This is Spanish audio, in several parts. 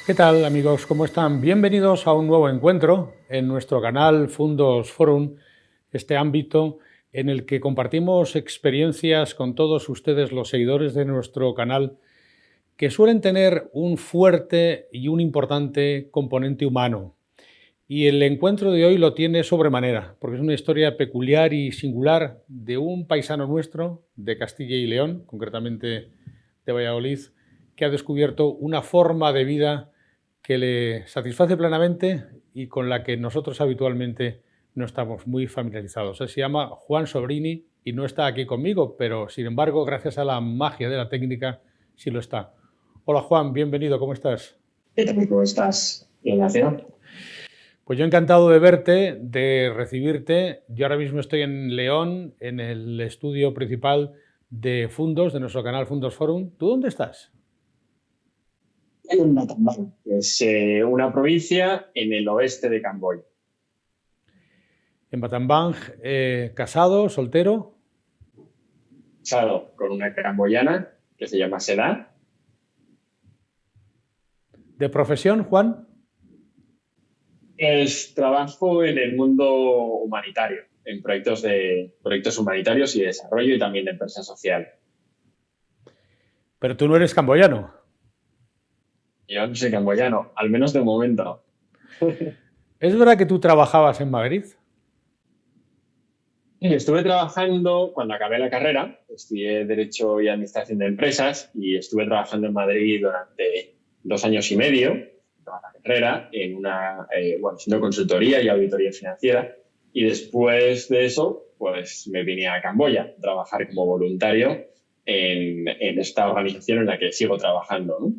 ¿Qué tal, amigos? ¿Cómo están? Bienvenidos a un nuevo encuentro en nuestro canal Fundos Forum, este ámbito en el que compartimos experiencias con todos ustedes, los seguidores de nuestro canal, que suelen tener un fuerte y un importante componente humano. Y el encuentro de hoy lo tiene sobremanera, porque es una historia peculiar y singular de un paisano nuestro, de Castilla y León, concretamente de Valladolid, que ha descubierto una forma de vida que le satisface plenamente y con la que nosotros habitualmente no estamos muy familiarizados. Él se llama Juan Sobrini y no está aquí conmigo, pero sin embargo, gracias a la magia de la técnica, sí lo está. Hola Juan, bienvenido, ¿cómo estás? ¿Qué tal? ¿Cómo estás, Ignacio? Pues yo encantado de verte, de recibirte. Yo ahora mismo estoy en León, en el estudio principal de Fundos, de nuestro canal Fundos Forum. ¿Tú dónde estás? En Battambang, que es una provincia en el oeste de Camboya. En Battambang, casado, soltero. Casado con una camboyana que se llama Seda. ¿De profesión, Juan? Trabajo en el mundo humanitario, en proyectos humanitarios y de desarrollo y también de empresa social. Pero tú no eres camboyano. Yo no soy camboyano, al menos de momento. ¿Es verdad que tú trabajabas en Madrid? Y estuve trabajando cuando acabé la carrera, estudié Derecho y Administración de Empresas y estuve trabajando en Madrid durante 2 años y medio, toda la carrera, haciendo consultoría y auditoría financiera. Y después de eso, pues me vine a Camboya a trabajar como voluntario en esta organización en la que sigo trabajando, ¿no?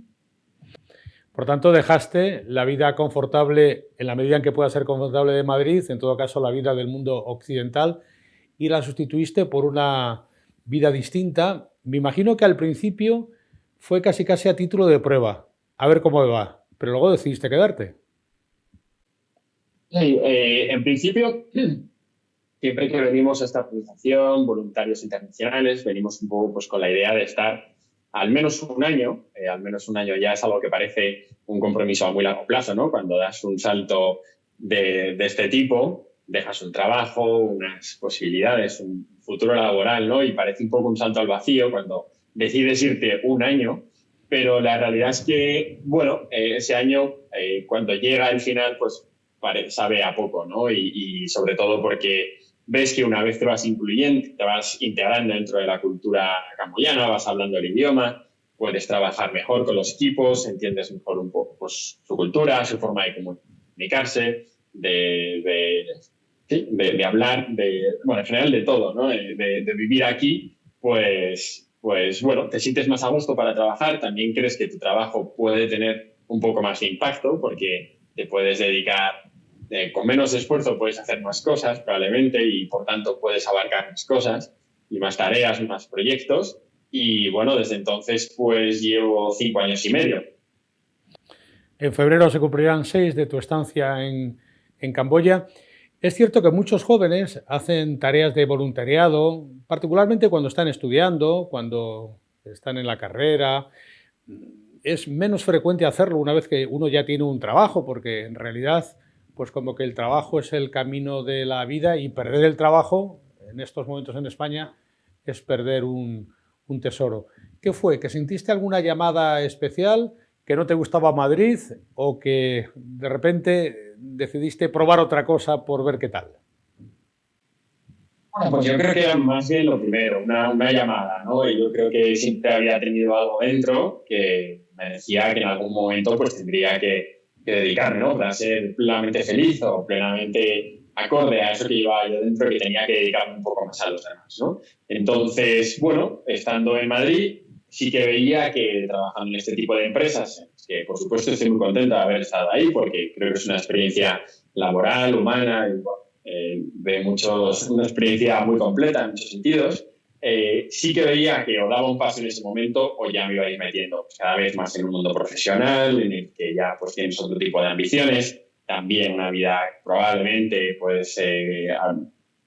Por tanto, dejaste la vida confortable, en la medida en que pueda ser confortable, de Madrid, en todo caso la vida del mundo occidental, y la sustituiste por una vida distinta. Me imagino que al principio fue casi casi a título de prueba, a ver cómo va, pero luego decidiste quedarte. En principio, siempre que venimos a esta organización, voluntarios internacionales, venimos un poco pues, con la idea de estar al menos un año ya es algo que parece un compromiso a muy largo plazo, ¿no? Cuando das un salto de este tipo, dejas un trabajo, unas posibilidades, un futuro laboral, ¿no? Y parece un poco un salto al vacío cuando decides irte un año, pero la realidad es que, bueno, ese año, cuando llega el final, pues sabe a poco, ¿no? Y sobre todo porque ves que una vez te vas incluyendo, te vas integrando dentro de la cultura camboyana, vas hablando el idioma, puedes trabajar mejor con los equipos, entiendes mejor un poco pues, su cultura, su forma de comunicarse, de hablar, bueno, en general de todo, ¿no? De vivir aquí, pues bueno, te sientes más a gusto para trabajar, también crees que tu trabajo puede tener un poco más de impacto porque te puedes dedicar con menos esfuerzo, puedes hacer más cosas probablemente y por tanto puedes abarcar más cosas y más tareas, más proyectos. Y bueno, desde entonces pues llevo 5 años y medio. En febrero se cumplirán 6 de tu estancia en Camboya. Es cierto que muchos jóvenes hacen tareas de voluntariado, particularmente cuando están estudiando, cuando están en la carrera. Es menos frecuente hacerlo una vez que uno ya tiene un trabajo, porque en realidad, pues como que el trabajo es el camino de la vida y perder el trabajo, en estos momentos en España, es perder un tesoro. ¿Qué fue? ¿Que sentiste alguna llamada especial? ¿Que no te gustaba Madrid? ¿O que de repente decidiste probar otra cosa por ver qué tal? Bueno, pues yo creo que era más bien lo primero, una llamada, ¿no? Y yo creo que siempre había tenido algo dentro que me decía que en algún momento pues tendría que dedicarme, ¿no? Para ser plenamente feliz o plenamente acorde a eso que llevaba yo dentro, que tenía que dedicarme un poco más a los demás, ¿no? Entonces, bueno, estando en Madrid, sí que veía que trabajando en este tipo de empresas, que por supuesto estoy muy contenta de haber estado ahí porque creo que es una experiencia laboral, humana, y, bueno, una experiencia muy completa en muchos sentidos. Sí que veía que o daba un paso en ese momento o ya me iba a ir metiendo pues, cada vez más en un mundo profesional, en el que ya pues, tienes otro tipo de ambiciones, también una vida probablemente, pues,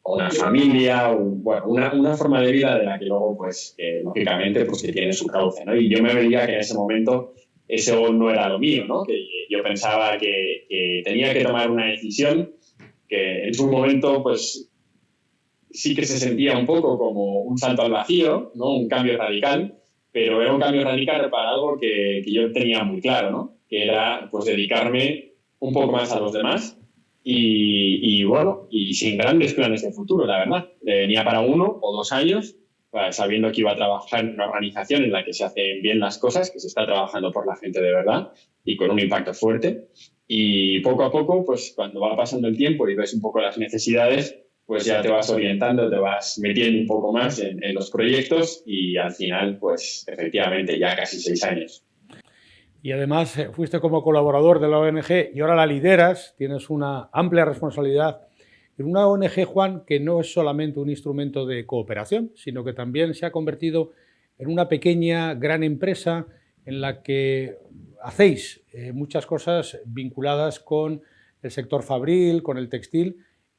una familia, bueno, una forma de vida de la que luego, pues, lógicamente, pues, que tiene su cauce, ¿no? Y yo me veía que en ese momento eso no era lo mío, ¿no? Que yo pensaba que tenía que tomar una decisión que en su momento, pues, sí que se sentía un poco como un salto al vacío, ¿no? Un cambio radical, pero era un cambio radical para algo que yo tenía muy claro, ¿no? Que era, pues, dedicarme un poco más a los demás y bueno, y sin grandes planes de futuro, la verdad. Venía para 1 o 2 años, sabiendo que iba a trabajar en una organización en la que se hacen bien las cosas, que se está trabajando por la gente de verdad y con un impacto fuerte. Y poco a poco, pues cuando va pasando el tiempo y ves un poco las necesidades, pues ya te vas orientando, te vas metiendo un poco más en los proyectos y al final, pues efectivamente, ya casi 6 años. Y además fuiste como colaborador de la ONG y ahora la lideras, tienes una amplia responsabilidad en una ONG, Juan, que no es solamente un instrumento de cooperación, sino que también se ha convertido en una pequeña, gran empresa en la que hacéis muchas cosas vinculadas con el sector fabril, con el textil,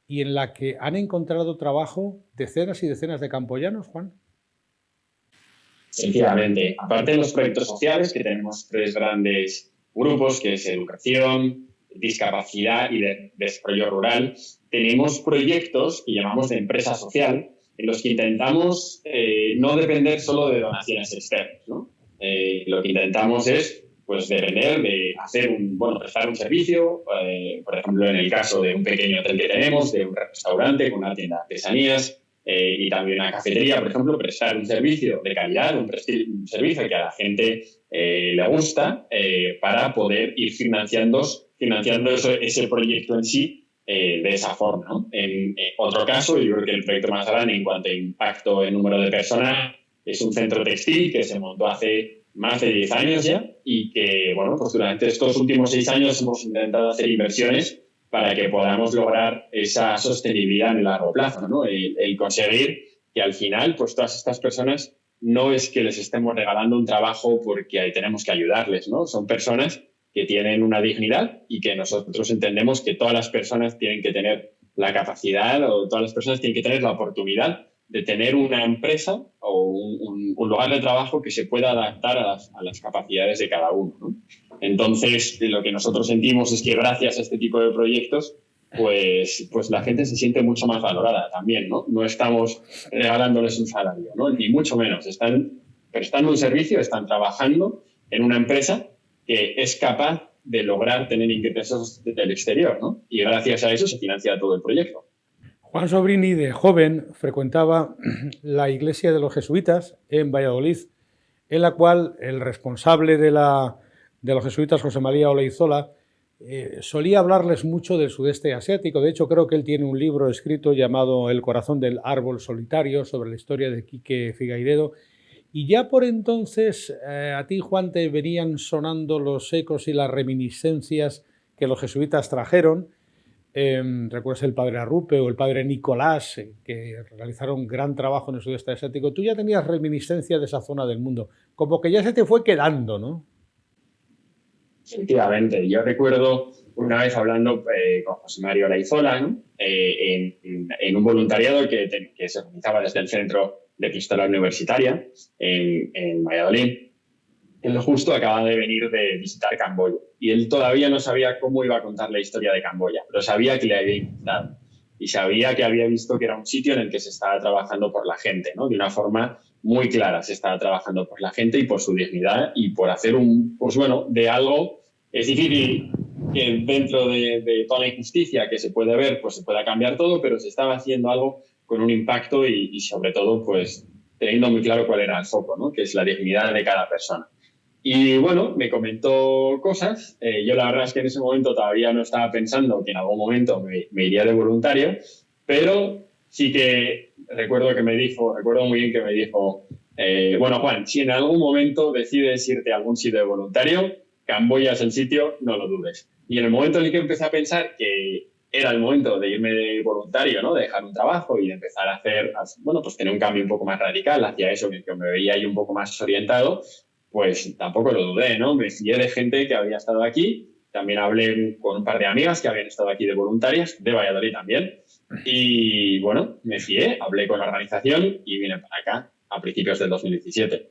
y en la que han encontrado trabajo decenas y decenas de campoyanos, Juan. Efectivamente, aparte de los proyectos sociales, que tenemos 3 grandes grupos, que es educación, discapacidad y desarrollo rural, tenemos proyectos que llamamos de empresa social, en los que intentamos no depender solo de donaciones externas, ¿no? Lo que intentamos es, pues, depender de prestar un servicio, por ejemplo, en el caso de un pequeño hotel que tenemos, de un restaurante con una tienda de artesanías, y también una cafetería, por ejemplo, prestar un servicio de calidad, un servicio que a la gente le gusta, para poder ir financiando ese proyecto en sí de esa forma, ¿no? En otro caso, yo creo que el proyecto más grande en cuanto a impacto en número de personas es un centro textil que se montó hace más de 10 años ya y que, bueno, pues durante estos últimos 6 años hemos intentado hacer inversiones para que podamos lograr esa sostenibilidad en el largo plazo, ¿no? El conseguir que al final, pues todas estas personas no es que les estemos regalando un trabajo porque ahí tenemos que ayudarles, ¿no? Son personas que tienen una dignidad y que nosotros entendemos que todas las personas tienen que tener la capacidad o todas las personas tienen que tener la oportunidad de tener una empresa o un lugar de trabajo que se pueda adaptar a las capacidades de cada uno, ¿no? Entonces, lo que nosotros sentimos es que gracias a este tipo de proyectos, pues la gente se siente mucho más valorada también, ¿no? No estamos regalándoles un salario, ¿no? Ni mucho menos. Están prestando un servicio, están trabajando en una empresa que es capaz de lograr tener ingresos del exterior, ¿no? Y gracias a eso se financia todo el proyecto. Juan Sobrini, de joven, frecuentaba la iglesia de los jesuitas en Valladolid, en la cual el responsable de los jesuitas, José María Olaizola, solía hablarles mucho del sudeste asiático. De hecho, creo que él tiene un libro escrito llamado El corazón del árbol solitario, sobre la historia de Quique Figueiredo. Y ya por entonces a ti, Juan, te venían sonando los ecos y las reminiscencias que los jesuitas trajeron. Recuerdas el padre Arrupe o el padre Nicolás, que realizaron gran trabajo en el sudeste asiático. Tú ya tenías reminiscencia de esa zona del mundo, como que ya se te fue quedando, ¿no? Efectivamente, yo recuerdo una vez hablando con José María Olaizola, ¿no? En un voluntariado que se organizaba desde el Centro de Pistola Universitaria en Valladolid. Él justo acaba de venir de visitar Camboya y él todavía no sabía cómo iba a contar la historia de Camboya, pero sabía que le había impactado y sabía que había visto que era un sitio en el que se estaba trabajando por la gente, ¿no? De una forma muy clara se estaba trabajando por la gente y por su dignidad y por hacer de algo. Es difícil que dentro de toda la injusticia que se puede ver, pues se pueda cambiar todo, pero se estaba haciendo algo con un impacto y sobre todo, pues teniendo muy claro cuál era el foco, ¿no? Que es la dignidad de cada persona. Y bueno, me comentó cosas. Yo la verdad es que en ese momento todavía no estaba pensando que en algún momento me iría de voluntario, pero sí que recuerdo muy bien que me dijo, bueno, Juan, si en algún momento decides irte a algún sitio de voluntario, Camboya es el sitio, no lo dudes. Y en el momento en el que empecé a pensar que era el momento de irme de voluntario, ¿no? De dejar un trabajo y de empezar a pues tener un cambio un poco más radical hacia eso, que me veía ahí un poco más orientado, pues tampoco lo dudé, ¿no? Me fié de gente que había estado aquí. También hablé con un par de amigas que habían estado aquí de voluntarias, de Valladolid también. Y bueno, me fié, hablé con la organización y vine para acá a principios del 2017.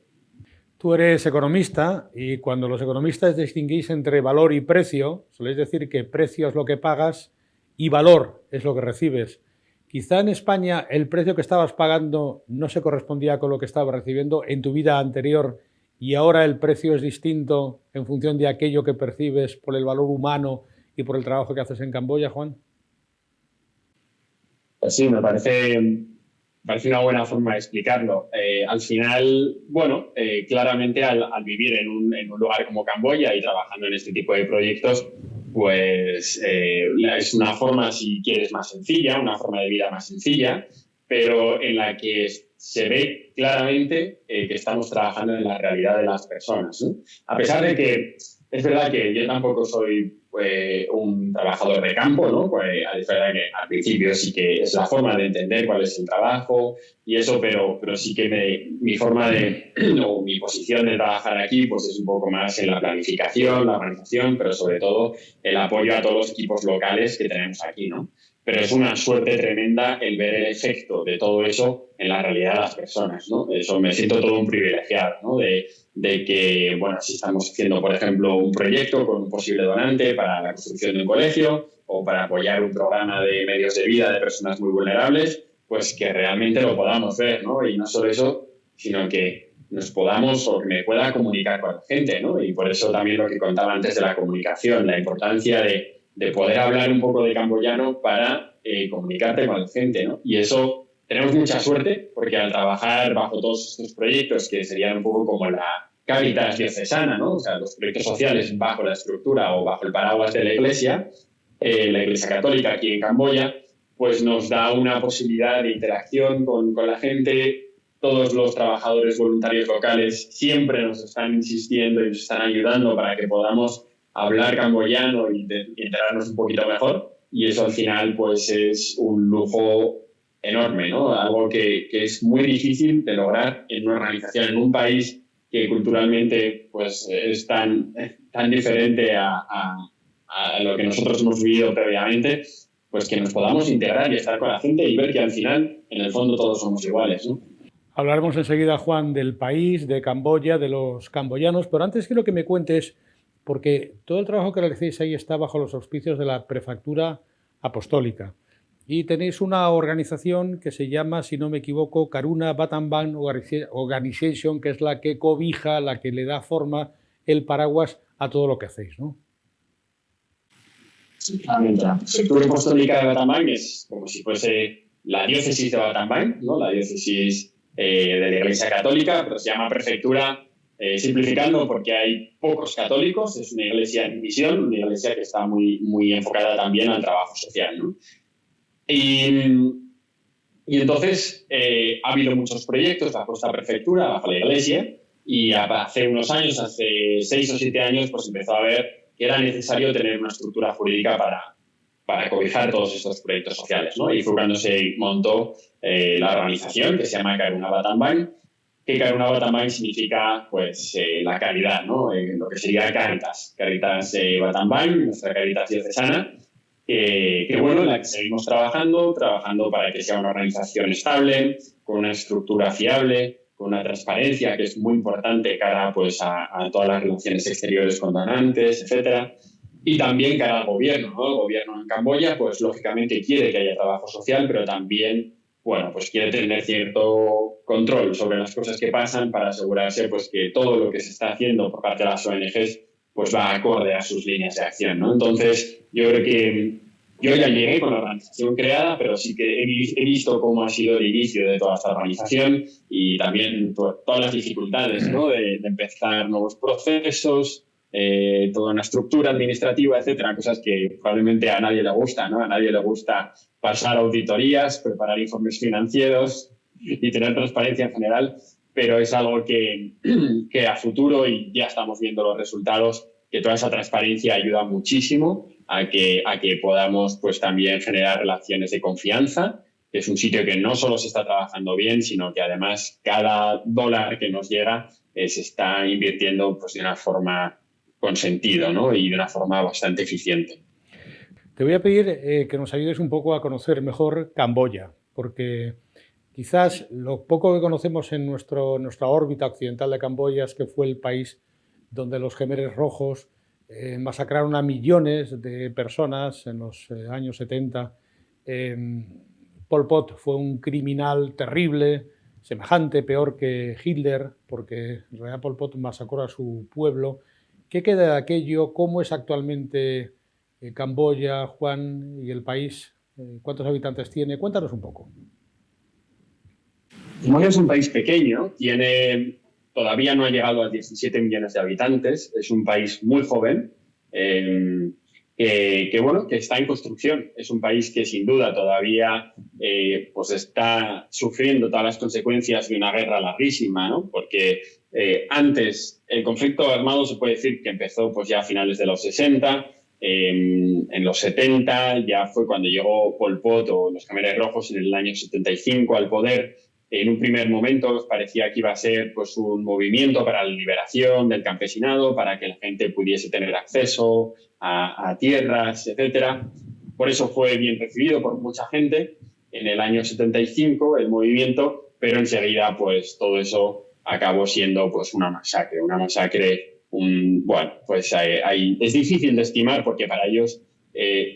Tú eres economista y cuando los economistas distinguís entre valor y precio, soléis decir que precio es lo que pagas y valor es lo que recibes. Quizá en España el precio que estabas pagando no se correspondía con lo que estabas recibiendo en tu vida anterior y ahora el precio es distinto en función de aquello que percibes por el valor humano y por el trabajo que haces en Camboya, Juan. Pues sí, me parece una buena forma de explicarlo. Al final, bueno, claramente al vivir en un lugar como Camboya y trabajando en este tipo de proyectos, pues es una forma, si quieres, más sencilla, una forma de vida más sencilla, pero en la que se ve claramente que estamos trabajando en la realidad de las personas, ¿no? A pesar de que es verdad que yo tampoco soy un trabajador de campo, ¿no? Pues es verdad que al principio sí que es la forma de entender cuál es el trabajo y eso, pero sí que mi forma de, o mi posición de trabajar aquí, pues es un poco más en la planificación, la organización, pero sobre todo el apoyo a todos los equipos locales que tenemos aquí, ¿no? Pero es una suerte tremenda el ver el efecto de todo eso en la realidad de las personas, ¿no? Eso me siento todo un privilegiado, ¿no? De que, bueno, si estamos haciendo, por ejemplo, un proyecto con un posible donante para la construcción de un colegio o para apoyar un programa de medios de vida de personas muy vulnerables, pues que realmente lo podamos ver, ¿no? Y no solo eso, sino que nos podamos o que me pueda comunicar con la gente, ¿no? Y por eso también lo que contaba antes de la comunicación, la importancia de poder hablar un poco de camboyano para comunicarte con la gente, ¿no? Y eso tenemos mucha suerte porque al trabajar bajo todos estos proyectos, que serían un poco como la Cáritas diocesana, ¿no? O sea, los proyectos sociales bajo la estructura o bajo el paraguas de la Iglesia Católica aquí en Camboya, pues nos da una posibilidad de interacción con la gente. Todos los trabajadores voluntarios locales siempre nos están insistiendo y nos están ayudando para que podamos hablar camboyano y enterarnos un poquito mejor. Y eso al final pues es un lujo enorme, ¿no? Algo que es muy difícil de lograr en una organización, en un país que culturalmente pues es tan diferente a lo que nosotros hemos vivido previamente, pues que nos podamos integrar y estar con la gente y ver que al final, en el fondo, todos somos iguales, ¿no? Hablaremos enseguida, Juan, del país, de Camboya, de los camboyanos, pero antes quiero que me cuentes, porque todo el trabajo que realicéis ahí está bajo los auspicios de la Prefectura Apostólica. Y tenéis una organización que se llama, si no me equivoco, Karuna Battambang Organization, que es la que cobija, la que le da forma, el paraguas a todo lo que hacéis, ¿no? Exactamente. La Prefectura Apostólica de Battambang es como si fuese la diócesis de Battambang, ¿no? La diócesis de la Iglesia Católica, pero se llama prefectura simplificando porque hay pocos católicos, es una iglesia en misión, una iglesia que está muy enfocada también al trabajo social, ¿no? Y entonces ha habido muchos proyectos bajo esta prefectura, bajo la iglesia, y hace unos años, hace 6 o 7 años, pues empezó a ver que era necesario tener una estructura jurídica para cobijar todos estos proyectos sociales, ¿no? Y fue cuando se montó la organización que se llama Karuna Battambang, que Karuna Battambang significa pues la caridad, ¿no? Lo que sería Cáritas. Cáritas Battambang, nuestra Cáritas diocesana, que bueno, en la que seguimos trabajando para que sea una organización estable, con una estructura fiable, con una transparencia que es muy importante cara pues, a todas las relaciones exteriores con donantes, etcétera. Y también cara al gobierno, ¿no? El gobierno en Camboya, pues lógicamente quiere que haya trabajo social, pero también, bueno, pues quiere tener cierto control sobre las cosas que pasan para asegurarse pues que todo lo que se está haciendo por parte de las ONGs pues va acorde a sus líneas de acción, ¿no? Entonces, yo creo que yo ya llegué con la organización creada, pero sí que he visto cómo ha sido el inicio de toda esta organización y también todas las dificultades, ¿no? De empezar nuevos procesos, toda una estructura administrativa, etcétera, cosas que probablemente a nadie le gusta, ¿no? A nadie le gusta pasar auditorías, preparar informes financieros y tener transparencia en general, pero es algo que a futuro, y ya estamos viendo los resultados, que toda esa transparencia ayuda muchísimo a que podamos pues también generar relaciones de confianza, que es un sitio que no solo se está trabajando bien, sino que además cada dólar que nos llega se está invirtiendo pues de una forma con sentido, ¿no? Y de una forma bastante eficiente. Te voy a pedir que nos ayudes un poco a conocer mejor Camboya, porque Quizás lo poco que conocemos en nuestra órbita occidental de Camboya es que fue el país donde los Khmeres rojos masacraron a millones de personas en los años 70. Eh, Pol Pot fue un criminal terrible, semejante, peor que Hitler, porque en realidad Pol Pot masacró a su pueblo. ¿Qué queda de aquello? ¿Cómo es actualmente Camboya, Juan, y el país? ¿Cuántos habitantes tiene? Cuéntanos un poco. Camboya es un país pequeño, todavía no ha llegado a 17 millones de habitantes, es un país muy joven, que está en construcción. Es un país que sin duda todavía pues está sufriendo todas las consecuencias de una guerra larguísima, ¿no? Porque antes el conflicto armado se puede decir que empezó pues ya a finales de los 60. En los 70 ya fue cuando llegó Pol Pot o los Khmeres rojos en el año 75 al poder. En un primer momento parecía que iba a ser pues, un movimiento para la liberación del campesinado, para que la gente pudiese tener acceso a tierras, etcétera. Por eso fue bien recibido por mucha gente en el año 75 el movimiento, pero enseguida pues todo eso acabó siendo pues una masacre, es difícil de estimar porque para ellos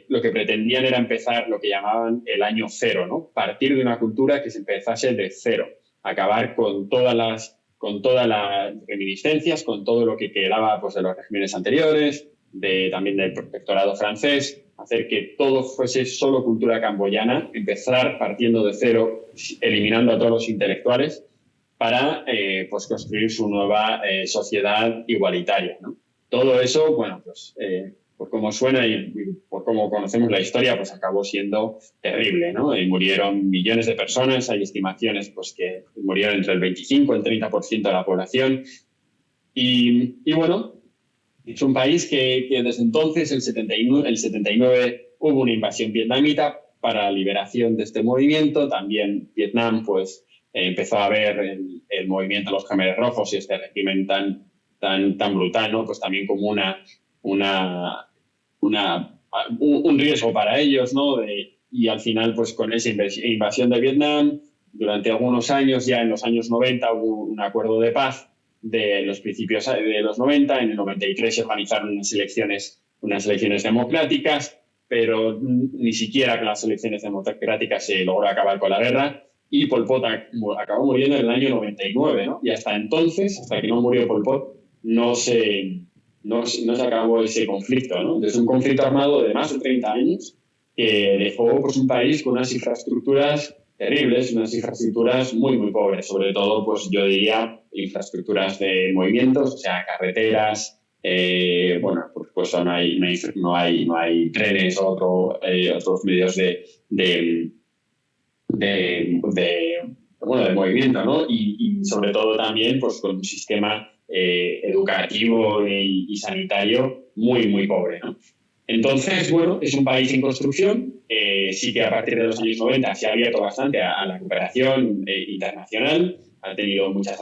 lo que pretendían era empezar lo que llamaban el año cero, ¿no? Partir de una cultura que se empezase de cero, acabar con todas las reminiscencias, con todo lo que quedaba pues, de los regímenes anteriores, también del protectorado francés, hacer que todo fuese solo cultura camboyana, empezar partiendo de cero, eliminando a todos los intelectuales, para pues construir su nueva sociedad igualitaria, ¿no? Todo eso, bueno, pues por cómo suena y por cómo conocemos la historia, pues acabó siendo terrible, ¿no? Y murieron millones de personas, hay estimaciones pues que murieron entre el 25 y el 30% de la población. Y bueno, es un país que desde entonces, el 79, hubo una invasión vietnamita para la liberación de este movimiento. También Vietnam, pues, empezó a ver el movimiento de los Khmeres rojos y este régimen tan brutal, ¿no? Pues también como un riesgo para ellos, ¿no? Y al final, pues con esa invasión de Vietnam, durante algunos años, ya en los años 90, hubo un acuerdo de paz de los principios de los 90. En el 93 se organizaron unas elecciones democráticas, pero ni siquiera con las elecciones democráticas se logró acabar con la guerra. Y Pol Pot acabó muriendo en el año 99, ¿no? Y hasta entonces, hasta que no murió Pol Pot, no se acabó ese conflicto, ¿no? Entonces, un conflicto armado de más de 30 años que dejó pues, un país con unas infraestructuras terribles, unas infraestructuras muy, muy pobres, sobre todo, pues yo diría, infraestructuras de movimientos, o sea, carreteras, por supuesto no hay trenes o otros medios de movimiento, ¿no? Y sobre todo también pues con un sistema educativo y sanitario muy, muy pobre, ¿no? Entonces, bueno, es un país en construcción. Sí que a partir de los años 90 se ha abierto bastante a la cooperación internacional. Ha tenido muchas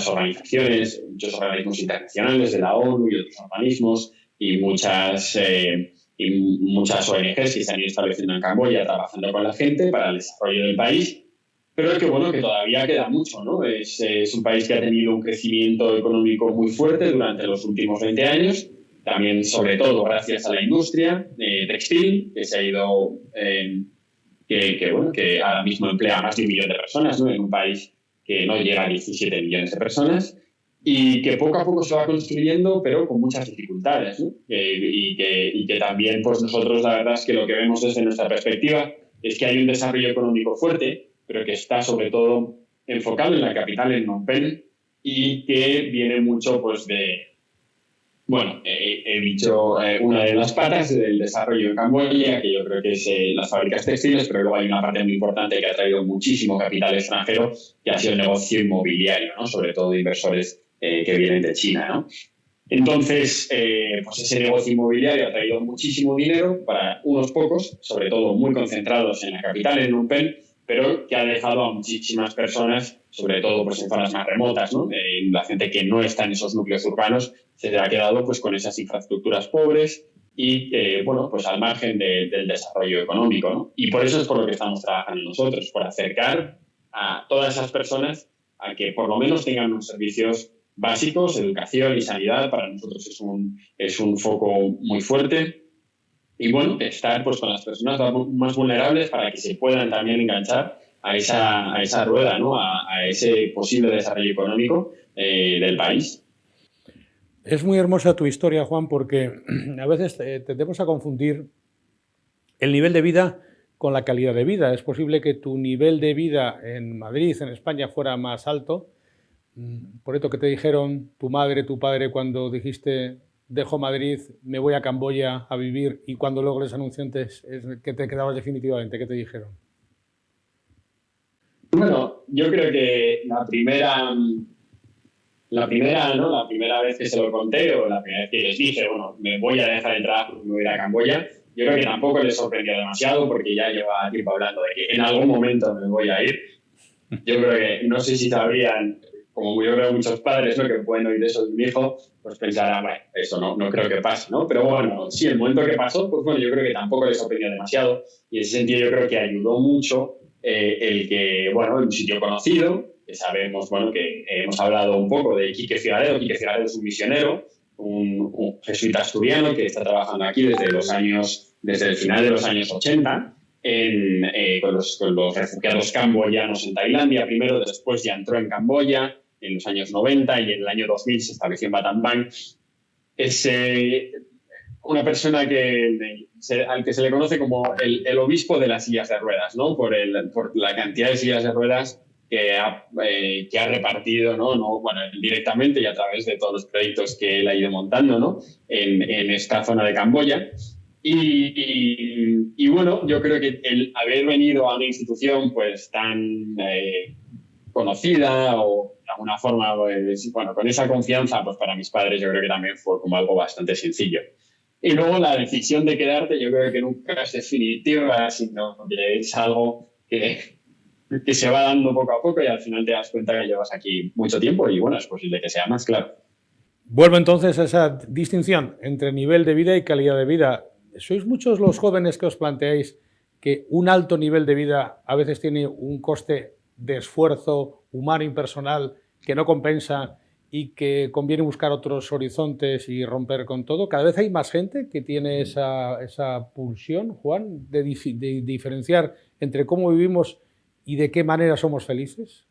organizaciones, muchos organismos internacionales de la ONU y otros organismos y muchas ONGs que se han ido estableciendo en Camboya trabajando con la gente para el desarrollo del país. Pero es que, bueno, que todavía queda mucho, ¿no? Es un país que ha tenido un crecimiento económico muy fuerte durante los últimos 20 años, también sobre todo gracias a la industria textil, que se ha ido, que ahora mismo emplea a más de 1 millón de personas, ¿no? En un país que no llega a 17 millones de personas y que poco a poco se va construyendo, pero con muchas dificultades, ¿no? Y que también, pues nosotros la verdad es que lo que vemos desde nuestra perspectiva es que hay un desarrollo económico fuerte, pero que está sobre todo enfocado en la capital, en Phnom Penh, y que viene mucho pues he dicho una de las patas del desarrollo en Camboya, que yo creo que es las fábricas textiles, pero luego hay una parte muy importante que ha traído muchísimo capital extranjero, que ha sido el negocio inmobiliario, ¿no? Sobre todo de inversores que vienen de China, ¿no? Entonces, pues ese negocio inmobiliario ha traído muchísimo dinero para unos pocos, sobre todo muy concentrados en la capital, en Phnom Penh, pero que ha dejado a muchísimas personas, sobre todo pues, en zonas más remotas, ¿no? La gente que no está en esos núcleos urbanos se ha quedado pues, con esas infraestructuras pobres y, bueno, pues al margen del desarrollo económico, ¿no? Y por eso es por lo que estamos trabajando nosotros, por acercar a todas esas personas a que por lo menos tengan unos servicios básicos, educación y sanidad. Para nosotros es un foco muy fuerte. Y bueno, estar pues con las personas más vulnerables para que se puedan también enganchar a esa rueda, ¿no? A ese posible desarrollo económico del país. Es muy hermosa tu historia, Juan, porque a veces tendemos a confundir el nivel de vida con la calidad de vida. Es posible que tu nivel de vida en Madrid, en España, fuera más alto. Por esto que te dijeron tu madre, tu padre, cuando dijiste dejo Madrid, me voy a Camboya a vivir, y cuando luego les anunciaste que te quedabas definitivamente, ¿qué te dijeron? Bueno, yo creo que ¿no? La primera vez que se lo conté o la primera vez que les dije, bueno, me voy a dejar el trabajo, me voy a ir a Camboya, yo creo que tampoco les sorprendió demasiado porque ya lleva tiempo hablando de que en algún momento me voy a ir. Yo creo que no sé si sabrían, como yo creo muchos padres, ¿no? Que pueden oír eso de un hijo, pues pensarán, bueno, eso no creo que pase, ¿no? Pero bueno, sí, el momento que pasó, pues bueno, yo creo que tampoco les sorprendió demasiado y en ese sentido yo creo que ayudó mucho el que, bueno, en un sitio conocido, que sabemos, bueno, que hemos hablado un poco de Quique Figaredo. Quique Figaredo es un misionero, un jesuita asturiano que está trabajando aquí desde el final de los años 80 con los refugiados camboyanos en Tailandia primero, después ya entró en Camboya en los años 90 y en el año 2000 se estableció en Battambang. Es una persona al que se le conoce como el obispo de las sillas de ruedas, ¿no? Por la cantidad de sillas de ruedas que ha repartido, ¿no? Bueno, directamente y a través de todos los proyectos que él ha ido montando, ¿no? En esta zona de Camboya. Y bueno, yo creo que el haber venido a una institución pues tan conocida o de alguna forma, pues, bueno, con esa confianza, pues para mis padres yo creo que también fue como algo bastante sencillo. Y luego la decisión de quedarte yo creo que nunca es definitiva, sino que es algo que se va dando poco a poco y al final te das cuenta que llevas aquí mucho tiempo y bueno, es posible que sea más, claro. Vuelvo entonces a esa distinción entre nivel de vida y calidad de vida. ¿Sois muchos los jóvenes que os planteáis que un alto nivel de vida a veces tiene un coste de esfuerzo humano y personal que no compensa y que conviene buscar otros horizontes y romper con todo? Cada vez hay más gente que tiene esa pulsión, Juan, de diferenciar entre cómo vivimos y de qué manera somos felices.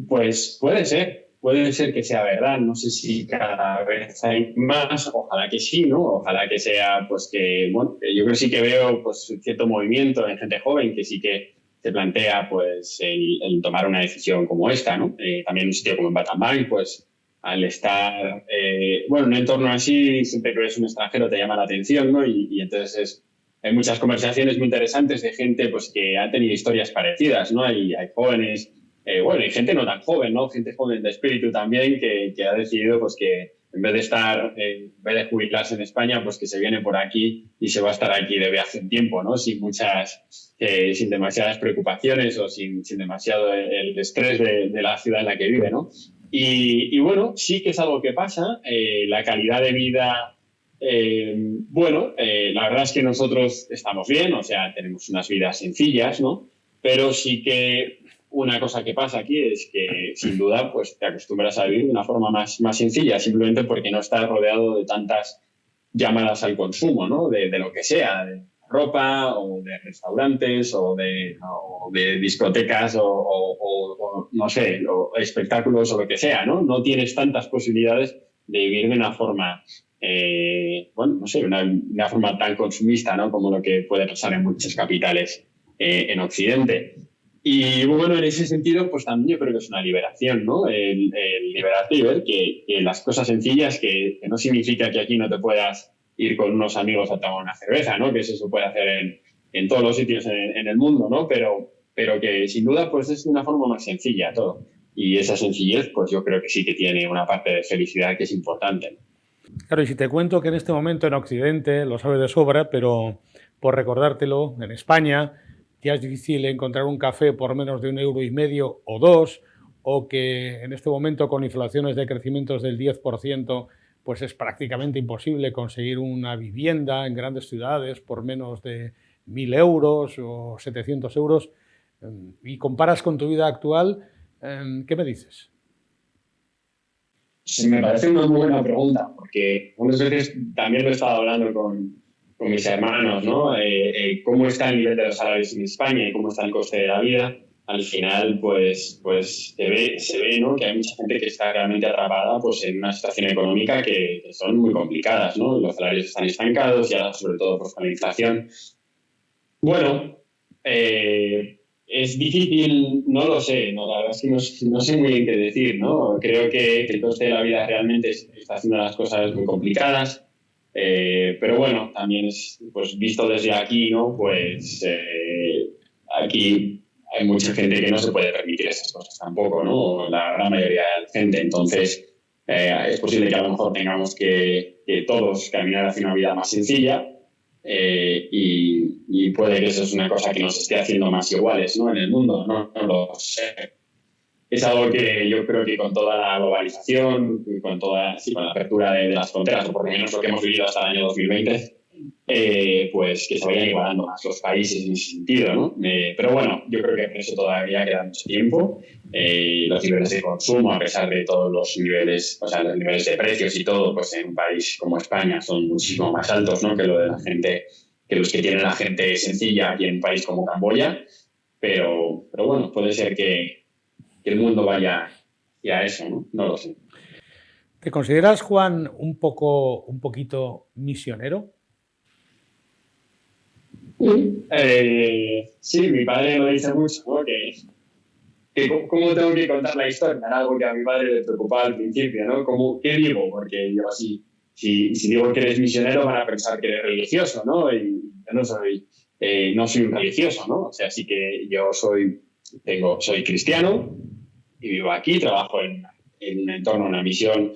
Pues puede ser que sea verdad, no sé si cada vez hay más, ojalá que sí, ¿no? Ojalá que sea, pues que, bueno, yo creo que sí que veo pues cierto movimiento en gente joven que sí que se plantea pues el tomar una decisión como esta, ¿no? También un sitio como en Battambang, pues al estar, bueno, en un entorno así, siempre que ves un extranjero te llama la atención, ¿no? Y entonces hay muchas conversaciones muy interesantes de gente pues que ha tenido historias parecidas, ¿no? Hay jóvenes bueno, y gente no tan joven, ¿no? Gente joven de espíritu también que ha decidido pues que en vez de jubilarse en España, pues que se viene por aquí y se va a estar aquí de viaje un tiempo, ¿no? Sin demasiadas preocupaciones o sin demasiado el estrés de la ciudad en la que vive, ¿no? Y bueno, sí que es algo que pasa. La calidad de vida, bueno, la verdad es que nosotros estamos bien, o sea, tenemos unas vidas sencillas, ¿no? Pero sí que una cosa que pasa aquí es que, sin duda, pues te acostumbras a vivir de una forma más sencilla, simplemente porque no estás rodeado de tantas llamadas al consumo, ¿no? De lo que sea, de ropa o de restaurantes o de discotecas o no sé, o espectáculos o lo que sea, ¿no? No tienes tantas posibilidades de vivir de una forma, bueno, no sé, una forma tan consumista, ¿no? Como lo que puede pasar en muchas capitales en Occidente. Y bueno, en ese sentido, pues también yo creo que es una liberación, ¿no? El liberarte y ver que las cosas sencillas, que no significa que aquí no te puedas ir con unos amigos a tomar una cerveza, ¿no? Que eso se puede hacer en todos los sitios en el mundo, ¿no? Pero que sin duda, pues es de una forma más sencilla todo. Y esa sencillez, pues yo creo que sí que tiene una parte de felicidad que es importante. Claro, y si te cuento que en este momento en Occidente, lo sabes de sobra, pero por recordártelo, en España ya es difícil encontrar un café por menos de 1,5 € o 2, o que en este momento con inflaciones de crecimientos del 10%, pues es prácticamente imposible conseguir una vivienda en grandes ciudades por menos de 1.000 euros o 700 euros, y comparas con tu vida actual, ¿qué me dices? Sí, me parece una muy buena pregunta, porque unas veces también lo he estado hablando con mis hermanos, ¿no? ¿Cómo está el nivel de los salarios en España y cómo está el coste de la vida? Al final, pues se ve, ¿no? Que hay mucha gente que está realmente atrapada pues, en una situación económica que son muy complicadas, ¿no? Los salarios están estancados y ahora, sobre todo, pues, con la inflación. Bueno, es difícil, no lo sé, ¿no? La verdad es que no sé muy bien qué decir, ¿no? Creo que el coste de la vida realmente está haciendo las cosas muy complicadas, pero bueno, también es, pues visto desde aquí, ¿no? Pues aquí hay mucha gente que no se puede permitir esas cosas tampoco, ¿no? La gran mayoría de la gente, entonces es posible que a lo mejor tengamos que todos caminar hacia una vida más sencilla. Y puede que eso es una cosa que nos esté haciendo más iguales, ¿no? En el mundo, no lo sé. Es algo que yo creo que con toda la globalización, con con la apertura de las fronteras, o por lo menos lo que hemos vivido hasta el año 2020, pues que se vayan igualando más los países en ese sentido, ¿no? Pero bueno, yo creo que por eso todavía queda mucho tiempo. Los niveles de consumo, a pesar de todos los niveles, o sea, los niveles de precios y todo, pues en un país como España son muchísimo más altos, ¿no? Que lo de la gente, que los que tiene la gente sencilla aquí en un país como Camboya. Pero bueno, puede ser que el mundo vaya hacia eso, ¿no? No lo sé. ¿Te consideras, Juan, un poquito misionero? Sí, mi padre lo dice mucho, ¿no? ¿Cómo tengo que contar la historia? Era algo que a mi padre le preocupaba al principio, ¿no? ¿Qué digo? Porque yo así, si digo que eres misionero van a pensar que eres religioso, ¿no? Y yo no soy un religioso, ¿no? O sea, sí que yo soy cristiano y vivo aquí, trabajo en un entorno, una misión,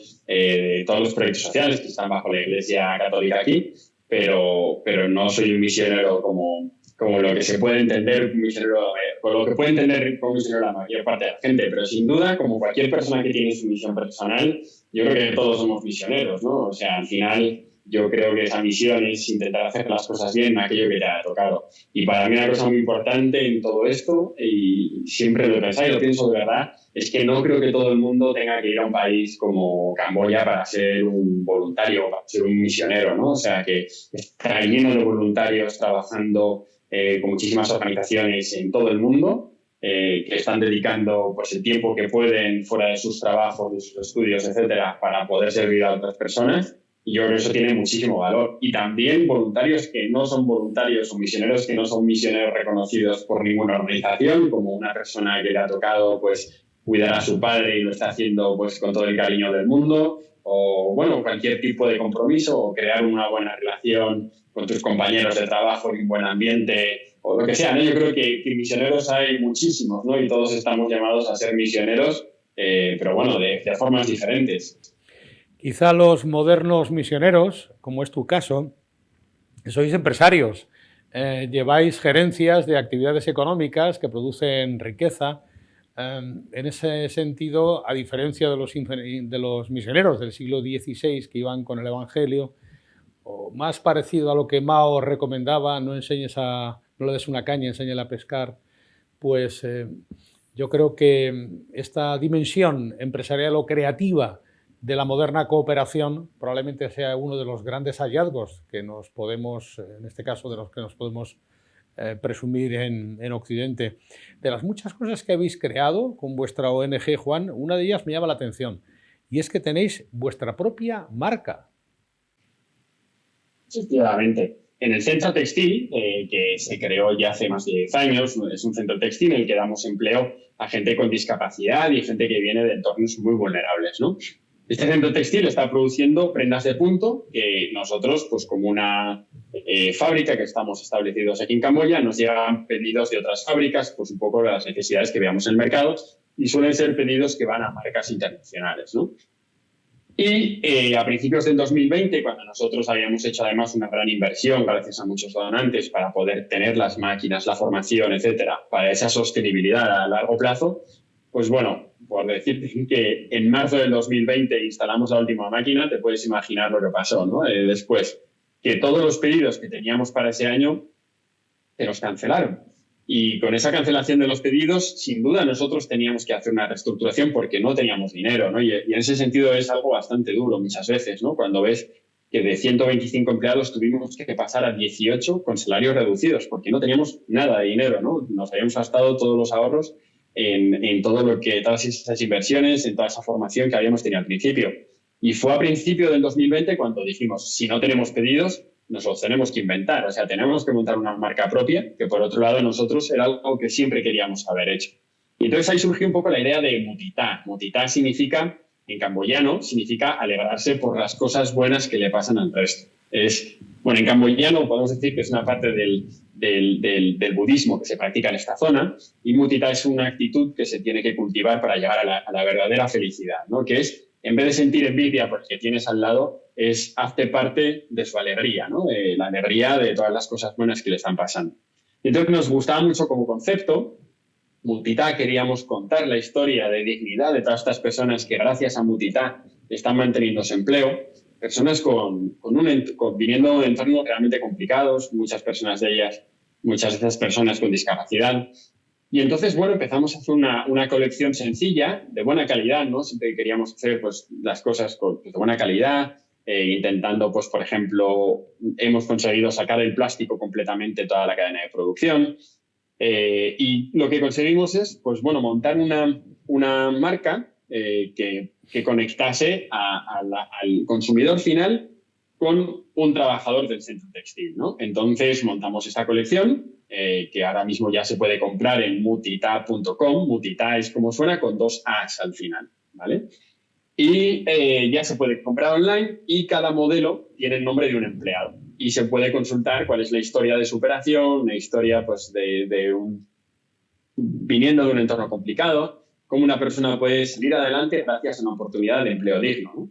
todos los proyectos sociales que están bajo la Iglesia Católica aquí, pero no soy un misionero como lo que se puede entender misionero, con lo que puede entender como misionero la mayor parte de la gente, pero sin duda, como cualquier persona que tiene su misión personal, yo creo que todos somos misioneros, ¿no? O sea, al final yo creo que esa misión es intentar hacer las cosas bien en aquello que te ha tocado. Y para mí una cosa muy importante en todo esto, y siempre lo he pensado y lo pienso de verdad, es que no creo que todo el mundo tenga que ir a un país como Camboya para ser un voluntario, para ser un misionero, ¿no? O sea, que está lleno de voluntarios trabajando con muchísimas organizaciones en todo el mundo, que están dedicando pues, el tiempo que pueden fuera de sus trabajos, de sus estudios, etcétera, para poder servir a otras personas. Y yo creo que eso tiene muchísimo valor. Y también voluntarios que no son voluntarios o misioneros que no son misioneros reconocidos por ninguna organización, como una persona que le ha tocado pues, cuidar a su padre y lo está haciendo pues, con todo el cariño del mundo, o bueno, cualquier tipo de compromiso, o crear una buena relación con tus compañeros de trabajo en un buen ambiente, o lo que sea, ¿no? Yo creo que misioneros hay muchísimos, ¿no? Y todos estamos llamados a ser misioneros, pero bueno, de formas diferentes. Quizá los modernos misioneros, como es tu caso, sois empresarios, lleváis gerencias de actividades económicas que producen riqueza. En ese sentido, a diferencia de los misioneros del siglo XVI que iban con el Evangelio, o más parecido a lo que Mao recomendaba, no le des una caña, enséñale a pescar, pues yo creo que esta dimensión empresarial o creativa de la moderna cooperación probablemente sea uno de los grandes hallazgos que nos podemos, en este caso, de los que nos podemos presumir en Occidente. De las muchas cosas que habéis creado con vuestra ONG, Juan, una de ellas me llama la atención, y es que tenéis vuestra propia marca. Efectivamente. En el Centro Textil, que se creó ya hace más de 10 años, es un centro textil en el que damos empleo a gente con discapacidad y gente que viene de entornos muy vulnerables, ¿no? Este centro textil está produciendo prendas de punto que nosotros, pues como una fábrica que estamos establecidos aquí en Camboya, nos llegan pedidos de otras fábricas, pues un poco las necesidades que veamos en el mercado, y suelen ser pedidos que van a marcas internacionales, ¿no? Y a principios del 2020, cuando nosotros habíamos hecho además una gran inversión, gracias a muchos donantes, para poder tener las máquinas, la formación, etcétera, para esa sostenibilidad a largo plazo, pues bueno, por decirte que en marzo del 2020 instalamos la última máquina, te puedes imaginar lo que pasó, ¿no? Después, que todos los pedidos que teníamos para ese año se los cancelaron. Y con esa cancelación de los pedidos, sin duda nosotros teníamos que hacer una reestructuración porque no teníamos dinero, ¿no? Y en ese sentido es algo bastante duro muchas veces, ¿no? Cuando ves que de 125 empleados tuvimos que pasar a 18 con salarios reducidos porque no teníamos nada de dinero, ¿no? Nos habíamos gastado todos los ahorros en todo lo que, todas esas inversiones, en toda esa formación que habíamos tenido al principio. Y fue a principio del 2020 cuando dijimos, si no tenemos pedidos, nos los tenemos que inventar, o sea, tenemos que montar una marca propia, que por otro lado nosotros era algo que siempre queríamos haber hecho. Y entonces ahí surgió un poco la idea de Mutitá. Mutitá significa, en camboyano, significa alegrarse por las cosas buenas que le pasan al resto. Bueno, en camboyano podemos decir que es una parte del budismo que se practica en esta zona, y Mutitá es una actitud que se tiene que cultivar para llegar a la verdadera felicidad, ¿no? Que es, en vez de sentir envidia porque tienes al lado, es hazte parte de su alegría, ¿no? De la alegría de todas las cosas buenas que le están pasando. Entonces nos gustaba mucho como concepto. Mutitá queríamos contar la historia de dignidad de todas estas personas que gracias a Mutitá están manteniendo su empleo, personas viniendo de entornos realmente complicados, muchas de esas personas con discapacidad. Y entonces, bueno, empezamos a hacer una colección sencilla, de buena calidad, ¿no? Siempre queríamos hacer pues, las cosas de buena calidad, intentando, pues, por ejemplo, hemos conseguido sacar el plástico completamente de toda la cadena de producción. Y lo que conseguimos es, pues, bueno, montar una marca que conectase al consumidor final con un trabajador del centro textil, ¿no? Entonces montamos esta colección que ahora mismo ya se puede comprar en mutita.com. Mutita es como suena, con 2 A's al final, ¿vale? Y ya se puede comprar online y cada modelo tiene el nombre de un empleado. Y se puede consultar cuál es la historia de superación, una historia pues, viniendo de un entorno complicado, cómo una persona puede salir adelante gracias a una oportunidad de empleo digno, ¿no?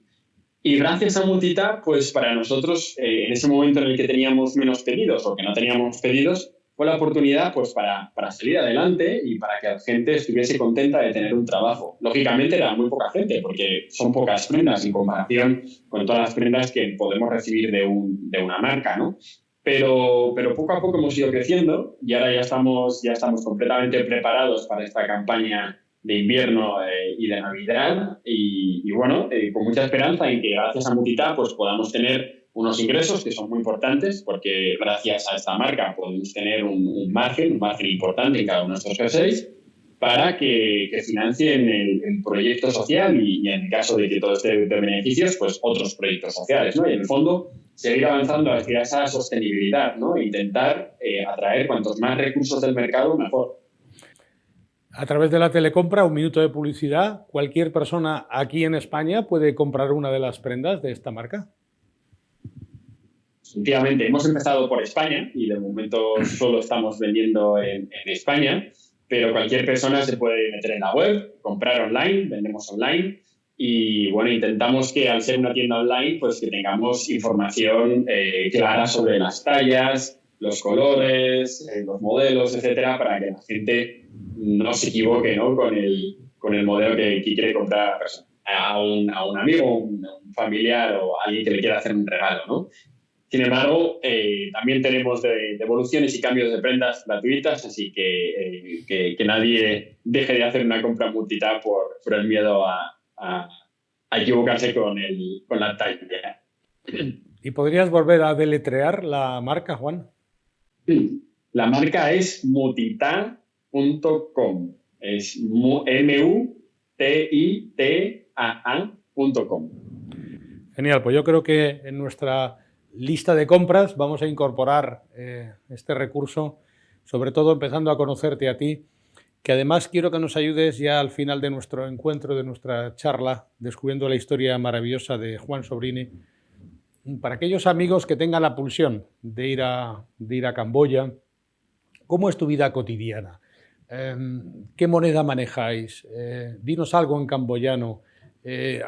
Y gracias a Mutita, pues para nosotros, en ese momento en el que teníamos menos pedidos o que no teníamos pedidos, fue la oportunidad pues para salir adelante y para que la gente estuviese contenta de tener un trabajo. Lógicamente era muy poca gente porque son pocas prendas en comparación con todas las prendas que podemos recibir de una marca, ¿no? Pero poco a poco hemos ido creciendo y ahora ya estamos completamente preparados para esta campaña de invierno y de Navidad y bueno, con mucha esperanza en que gracias a Mutita pues podamos tener unos ingresos que son muy importantes porque gracias a esta marca podemos tener un margen importante en cada uno de estos jerseys para que financien el proyecto social y en el caso de que todo esté de beneficios, pues otros proyectos sociales, ¿no? Y en el fondo seguir avanzando hacia esa sostenibilidad, ¿no? E intentar atraer cuantos más recursos del mercado, mejor. A través de la telecompra, un minuto de publicidad, cualquier persona aquí en España puede comprar una de las prendas de esta marca. Efectivamente, hemos empezado por España y de momento solo estamos vendiendo en España, pero cualquier persona se puede meter en la web, comprar online, vendemos online y bueno, intentamos que al ser una tienda online, pues que tengamos información clara sobre las tallas, los colores, los modelos, etcétera, para que la gente no se equivoque, ¿no? con el modelo que quiere comprar a la persona, a un amigo, un familiar o a alguien que le quiera hacer un regalo, ¿no? Sin embargo, también tenemos devoluciones y cambios de prendas gratuitas, así que nadie deje de hacer una compra Mutita por el miedo a equivocarse con la talla. ¿Y podrías volver a deletrear la marca, Juan? Sí. La marca es mutita.com. Es mutitaa.com. Genial, pues yo creo que en nuestra lista de compras vamos a incorporar este recurso, sobre todo empezando a conocerte a ti, que además quiero que nos ayudes ya al final de nuestro encuentro, de nuestra charla, descubriendo la historia maravillosa de Juan Sobrini, para aquellos amigos que tengan la pulsión de ir a Camboya. ¿Cómo es tu vida cotidiana? ¿Qué moneda manejáis? Dinos algo en camboyano.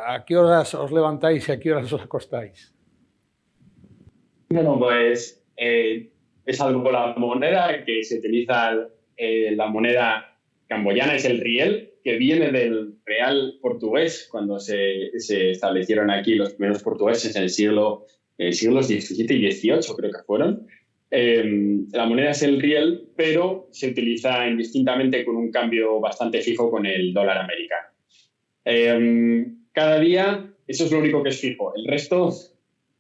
¿A qué horas os levantáis y a qué horas os acostáis? Bueno, pues es algo con la moneda que se utiliza la moneda camboyana es el riel, que viene del real portugués, cuando se establecieron aquí los primeros portugueses en siglos XVII y XVIII, creo que fueron. La moneda es el riel, pero se utiliza indistintamente con un cambio bastante fijo con el dólar americano. Cada día, eso es lo único que es fijo. El resto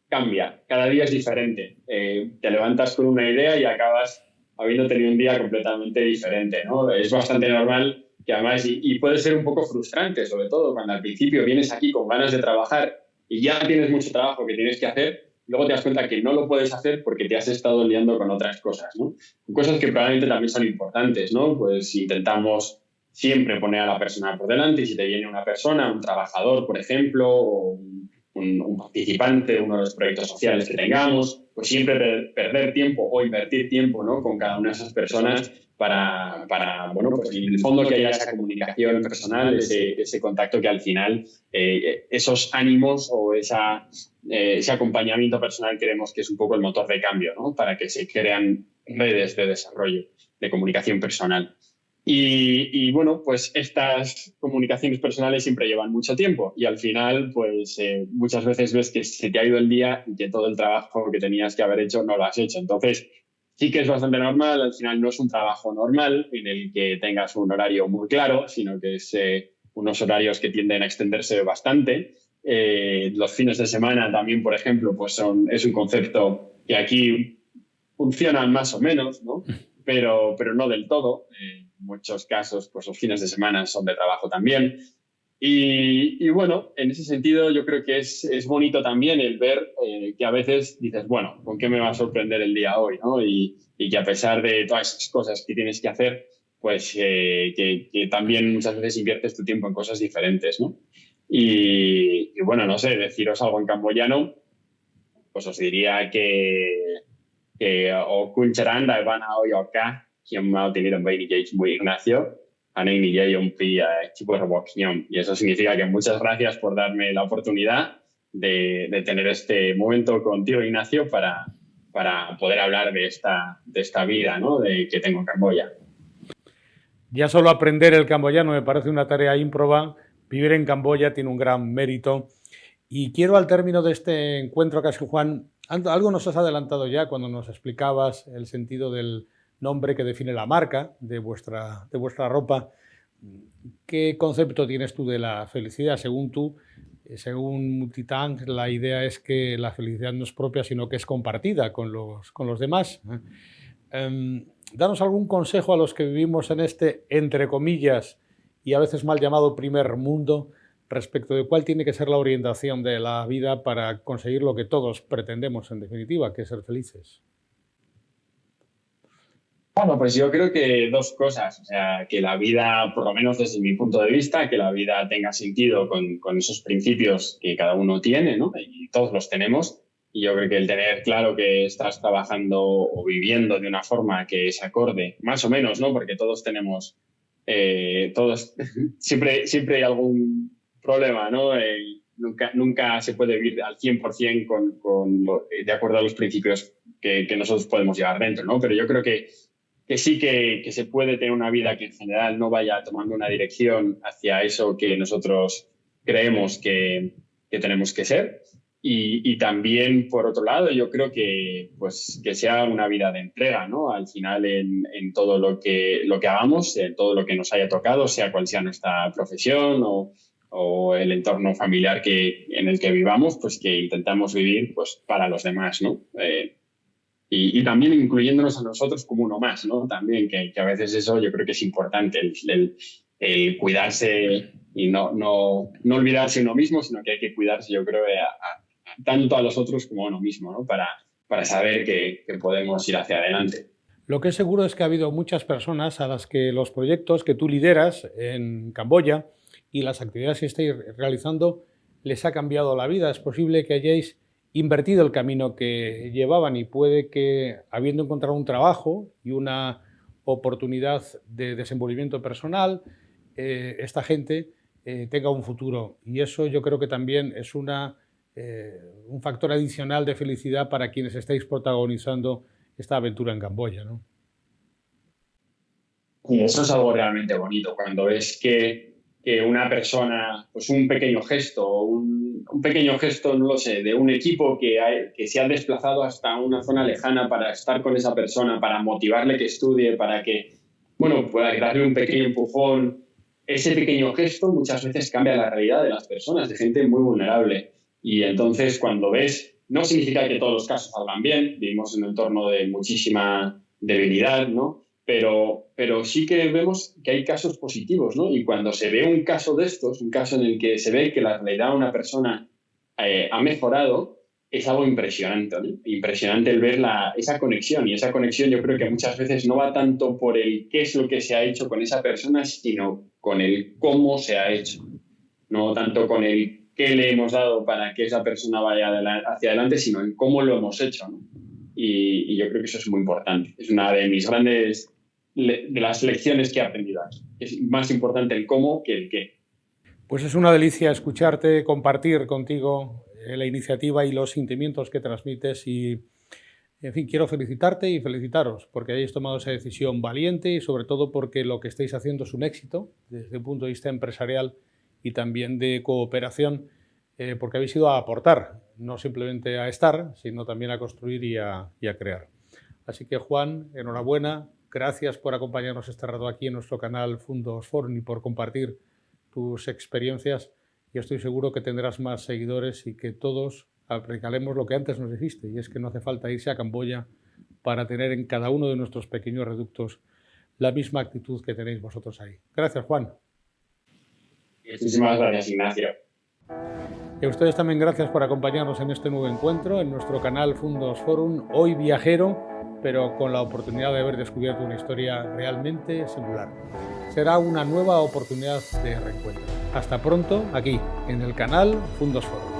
cambia, cada día es diferente. Te levantas con una idea y acabas habiendo tenido un día completamente diferente, ¿no? Es bastante normal que además, y puede ser un poco frustrante, sobre todo cuando al principio vienes aquí con ganas de trabajar y ya tienes mucho trabajo que tienes que hacer, luego te das cuenta que no lo puedes hacer porque te has estado liando con otras cosas, ¿no? Cosas que probablemente también son importantes, ¿no? Pues intentamos siempre poner a la persona por delante, y si te viene una persona, un trabajador, por ejemplo, o un participante de uno de los proyectos sociales que tengamos, pues siempre perder tiempo o invertir tiempo, ¿no?, con cada una de esas personas para bueno, pues en el fondo que haya esa comunicación personal, ese contacto que al final esos ánimos o ese acompañamiento personal creemos que es un poco el motor de cambio, ¿no?, para que se crean redes de desarrollo de comunicación personal. Y bueno, pues estas comunicaciones personales siempre llevan mucho tiempo y al final, pues muchas veces ves que se te ha ido el día y que todo el trabajo que tenías que haber hecho no lo has hecho. Entonces, sí que es bastante normal, al final no es un trabajo normal en el que tengas un horario muy claro, sino que es unos horarios que tienden a extenderse bastante. Los fines de semana también, por ejemplo, pues es un concepto que aquí funcionan más o menos, ¿no? Pero no del todo. En muchos casos, pues los fines de semana son de trabajo también. Y bueno, en ese sentido yo creo que es bonito también el ver que a veces dices, bueno, ¿con qué me va a sorprender el día hoy, ¿no? Y que a pesar de todas esas cosas que tienes que hacer, pues que también muchas veces inviertes tu tiempo en cosas diferentes, ¿no? Y bueno, no sé, deciros algo en camboyano, pues os diría o kuncharan da van a hoy acá quien me ha tenido muy Ignacio y eso significa que muchas gracias por darme la oportunidad de tener este momento contigo, Ignacio, para poder hablar de esta vida, ¿no?, que tengo en Camboya. Ya solo aprender el camboyano me parece una tarea ímproba. Vivir en Camboya tiene un gran mérito. Y quiero, al término de este encuentro, casi, Juan, algo nos has adelantado ya cuando nos explicabas el sentido del nombre que define la marca de vuestra ropa. ¿Qué concepto tienes tú de la felicidad? Según tú, según Multitang, la idea es que la felicidad no es propia, sino que es compartida con los demás. Danos algún consejo a los que vivimos en este, entre comillas, y a veces mal llamado primer mundo, respecto de cuál tiene que ser la orientación de la vida para conseguir lo que todos pretendemos, en definitiva, que es ser felices. Bueno, pues yo creo que dos cosas. O sea, que la vida, por lo menos desde mi punto de vista, que la vida tenga sentido con esos principios que cada uno tiene, ¿no? Y todos los tenemos. Y yo creo que el tener claro que estás trabajando o viviendo de una forma que es acorde, más o menos, ¿no? Porque todos tenemos, siempre hay algún problema, ¿no? Nunca se puede vivir al 100% de acuerdo a los principios que nosotros podemos llevar dentro, ¿no? Pero yo creo que sí que se puede tener una vida que en general no vaya tomando una dirección hacia eso que nosotros creemos que tenemos que ser. Y también, por otro lado, yo creo que sea una vida de entrega, ¿no? Al final, en todo lo que hagamos, en todo lo que nos haya tocado, sea cual sea nuestra profesión o el entorno familiar en el que vivamos, pues que intentamos vivir pues para los demás, ¿no? Y también incluyéndonos a nosotros como uno más, ¿no? También, que a veces eso yo creo que es importante, el cuidarse y no olvidarse uno mismo, sino que hay que cuidarse, yo creo, tanto a los otros como a uno mismo, ¿no? Para saber que podemos ir hacia adelante. Lo que es seguro es que ha habido muchas personas a las que los proyectos que tú lideras en Camboya y las actividades que estáis realizando les ha cambiado la vida. Es posible que hayáis invertido el camino que llevaban y puede que, habiendo encontrado un trabajo y una oportunidad de desenvolvimiento personal, esta gente tenga un futuro. Y eso yo creo que también es un factor adicional de felicidad para quienes estáis protagonizando esta aventura en Camboya, ¿no? Y eso es algo realmente bonito, cuando ves que una persona, pues un pequeño gesto, un pequeño gesto, no lo sé, de un equipo que se ha desplazado hasta una zona lejana para estar con esa persona, para motivarle que estudie, para que, bueno, pueda darle un pequeño empujón. Ese pequeño gesto muchas veces cambia la realidad de las personas, de gente muy vulnerable. Y entonces cuando ves, no significa que todos los casos salgan bien, vivimos en un entorno de muchísima debilidad, ¿no? Pero sí que vemos que hay casos positivos, ¿no? Y cuando se ve un caso de estos, un caso en el que se ve que la realidad de una persona ha mejorado, es algo impresionante, ¿no? Impresionante el ver esa conexión. Y esa conexión yo creo que muchas veces no va tanto por el qué es lo que se ha hecho con esa persona, sino con el cómo se ha hecho. No tanto con el qué le hemos dado para que esa persona vaya hacia adelante, sino en cómo lo hemos hecho, ¿no? Y yo creo que eso es muy importante. Es una de mis grandes de las lecciones que he aprendido aquí. Es más importante el cómo que el qué. Pues es una delicia escucharte, compartir contigo la iniciativa y los sentimientos que transmites y, en fin, quiero felicitarte y felicitaros porque hayáis tomado esa decisión valiente y sobre todo porque lo que estáis haciendo es un éxito desde un punto de vista empresarial y también de cooperación, porque habéis ido a aportar, no simplemente a estar, sino también a construir y a crear. Así que, Juan, enhorabuena. Gracias por acompañarnos este rato aquí en nuestro canal Fundos Forum y por compartir tus experiencias. Y estoy seguro que tendrás más seguidores y que todos aplicaremos lo que antes nos dijiste, y es que no hace falta irse a Camboya para tener en cada uno de nuestros pequeños reductos la misma actitud que tenéis vosotros ahí. Gracias, Juan. Muchísimas gracias, Ignacio. Y a ustedes también gracias por acompañarnos en este nuevo encuentro en nuestro canal Fundos Forum, hoy viajero, pero con la oportunidad de haber descubierto una historia realmente singular. Será una nueva oportunidad de reencuentro. Hasta pronto, aquí, en el canal Fundos Forum.